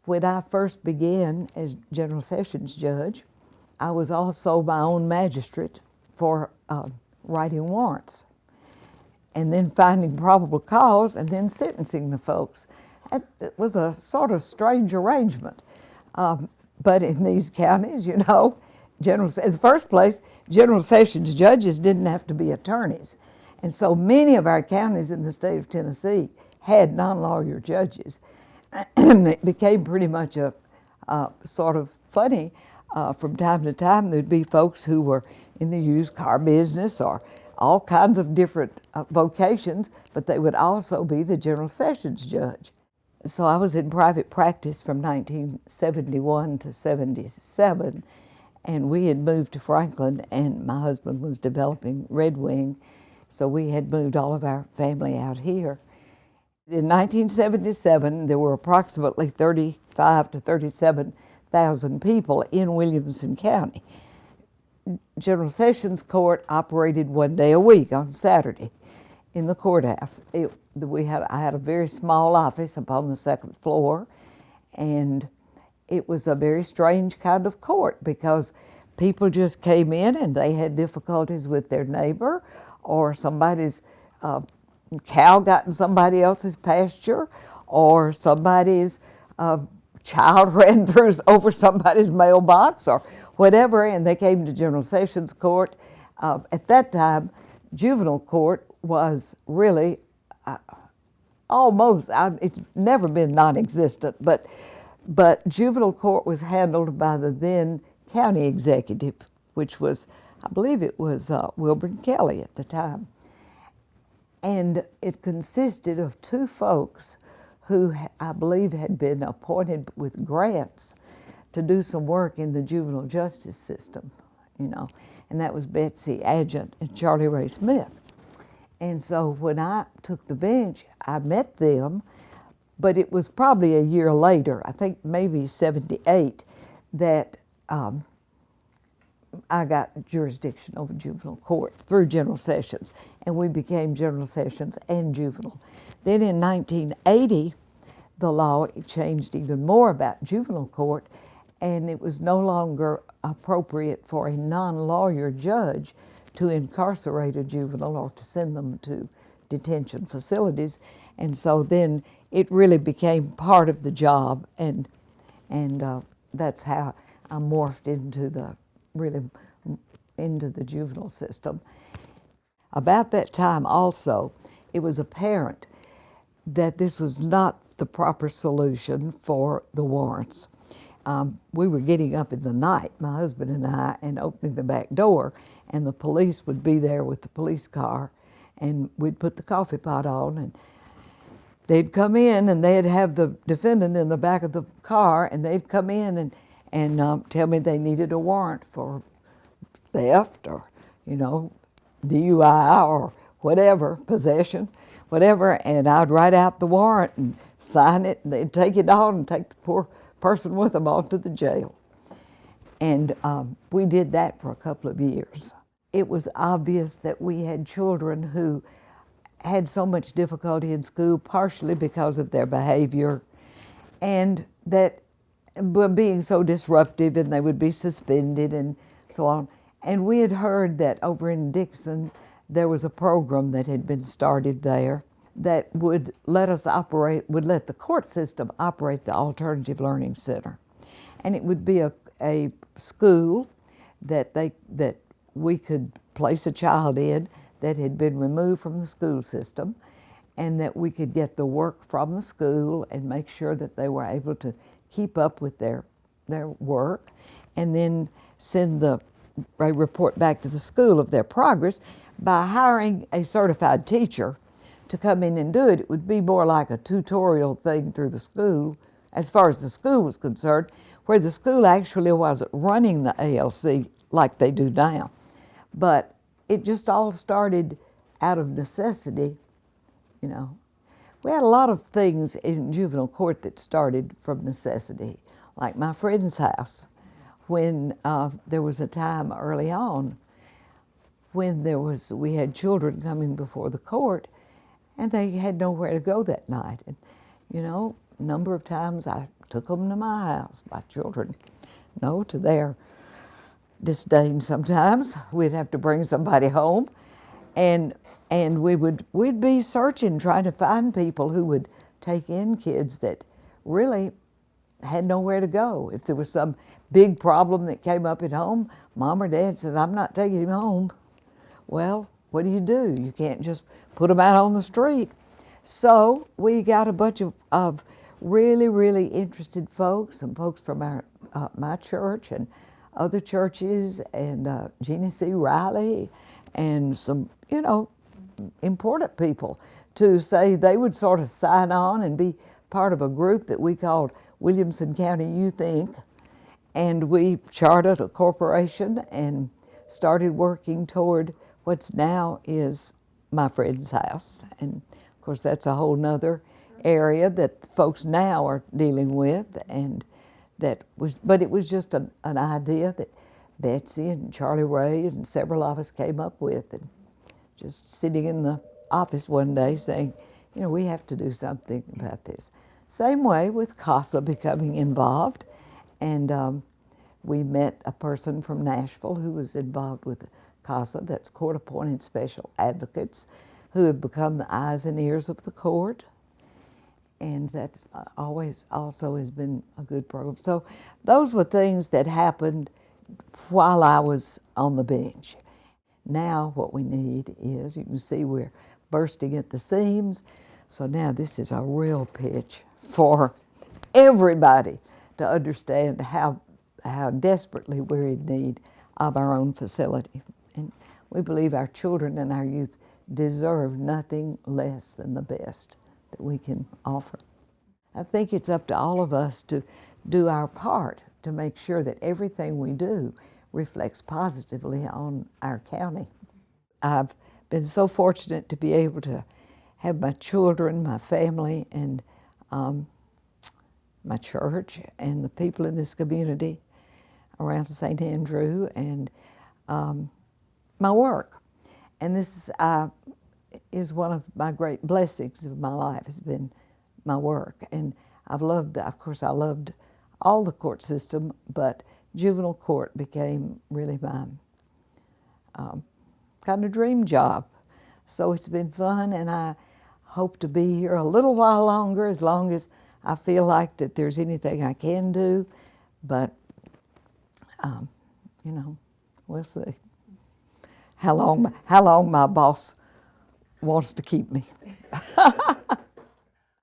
When I first began as General Sessions Judge, I was also my own magistrate for writing warrants, and then finding probable cause, and then sentencing the folks. It was a sort of strange arrangement. But in these counties, in the first place, General Sessions judges didn't have to be attorneys. And so many of our counties in the state of Tennessee had non-lawyer judges. And it became pretty much a sort of funny. From time to time, there'd be folks who were in the used car business or all kinds of different vocations, but they would also be the General Sessions judge. So I was in private practice from 1971 to 77, and we had moved to Franklin, and my husband was developing Red Wing, so we had moved all of our family out here. In 1977, there were approximately 35 to 37,000 people in Williamson County. General Sessions Court operated one day a week on Saturday in the courthouse. I had a very small office up on the second floor, and it was a very strange kind of court because people just came in and they had difficulties with their neighbor, or somebody's cow got in somebody else's pasture, or somebody's child ran over somebody's mailbox or whatever, and they came to General Sessions Court. At that time, juvenile court was really it's never been non-existent, but juvenile court was handled by the then county executive, which was, I believe it was Wilburn Kelly at the time. And it consisted of two folks who I believe had been appointed with grants to do some work in the juvenile justice system, and that was Betsy Adjunt and Charlie Ray Smith. And so when I took the bench, I met them, but it was probably a year later, I think maybe 78, that I got jurisdiction over juvenile court through General Sessions, and we became General Sessions and juvenile. Then in 1980, the law changed even more about juvenile court, and it was no longer appropriate for a non-lawyer judge to incarcerate a juvenile or to send them to detention facilities. And so then it really became part of the job, and that's how I morphed into the juvenile system. About that time also, it was apparent that this was not the proper solution for the warrants. We were getting up in the night, my husband and I, and opening the back door, and the police would be there with the police car, and we'd put the coffee pot on, and they'd come in, and they'd have the defendant in the back of the car, and they'd come in and tell me they needed a warrant for theft or, DUI or whatever, possession, whatever, and I'd write out the warrant and sign it, and they'd take it on and take the poor person with them on to the jail. And we did that for a couple of years. It was obvious that we had children who had so much difficulty in school, partially because of their behavior, and that were being so disruptive, and they would be suspended and so on. And we had heard that over in Dixon, there was a program that had been started there that would let the court system operate the Alternative Learning Center. And it would be a school that we could place a child in that had been removed from the school system, and that we could get the work from the school and make sure that they were able to keep up with their work, and then send a report back to the school of their progress by hiring a certified teacher to come in and do it. It would be more like a tutorial thing through the school, as far as the school was concerned, where the school actually wasn't running the ALC like they do now. But it just all started out of necessity, We had a lot of things in juvenile court that started from necessity, like my friend's house, when there was a time early on when we had children coming before the court, and they had nowhere to go that night. And, a number of times I took them to my house, my children. No, to their disdain sometimes. We'd have to bring somebody home, and we'd be searching, trying to find people who would take in kids that really had nowhere to go. If there was some big problem that came up at home, Mom or Dad said, "I'm not taking him home." Well, what do? You can't just put them out on the street. So we got a bunch of really, really interested folks, some folks from our my church and other churches, and Jeannie C. Riley, and some, important people to say they would sort of sign on and be part of a group that we called Williamson County Youth Inc. And we chartered a corporation and started working toward what's now is my friend's house. And of course, that's a whole nother area that folks now are dealing with. And but it was just an idea that Betsy and Charlie Ray and several of us came up with, and just sitting in the office one day saying, we have to do something about this. Same way with CASA becoming involved, and we met a person from Nashville who was involved with CASA, that's Court-Appointed Special Advocates, who have become the eyes and ears of the court, and that always also has been a good program. So those were things that happened while I was on the bench. Now what we need is, you can see we're bursting at the seams, so now this is a real pitch for everybody to understand how desperately we're in need of our own facility. And we believe our children and our youth deserve nothing less than the best that we can offer. I think it's up to all of us to do our part to make sure that everything we do reflects positively on our county. I've been so fortunate to be able to have my children, my family, and my church, and the people in this community around St. Andrew, and my work. And this is one of my great blessings of my life, has been my work. And I've loved, of course, I loved all the court system, but juvenile court became really my kind of dream job. So it's been fun, and I hope to be here a little while longer, as long as I feel like that there's anything I can do. But, we'll see how long my boss wants to keep me.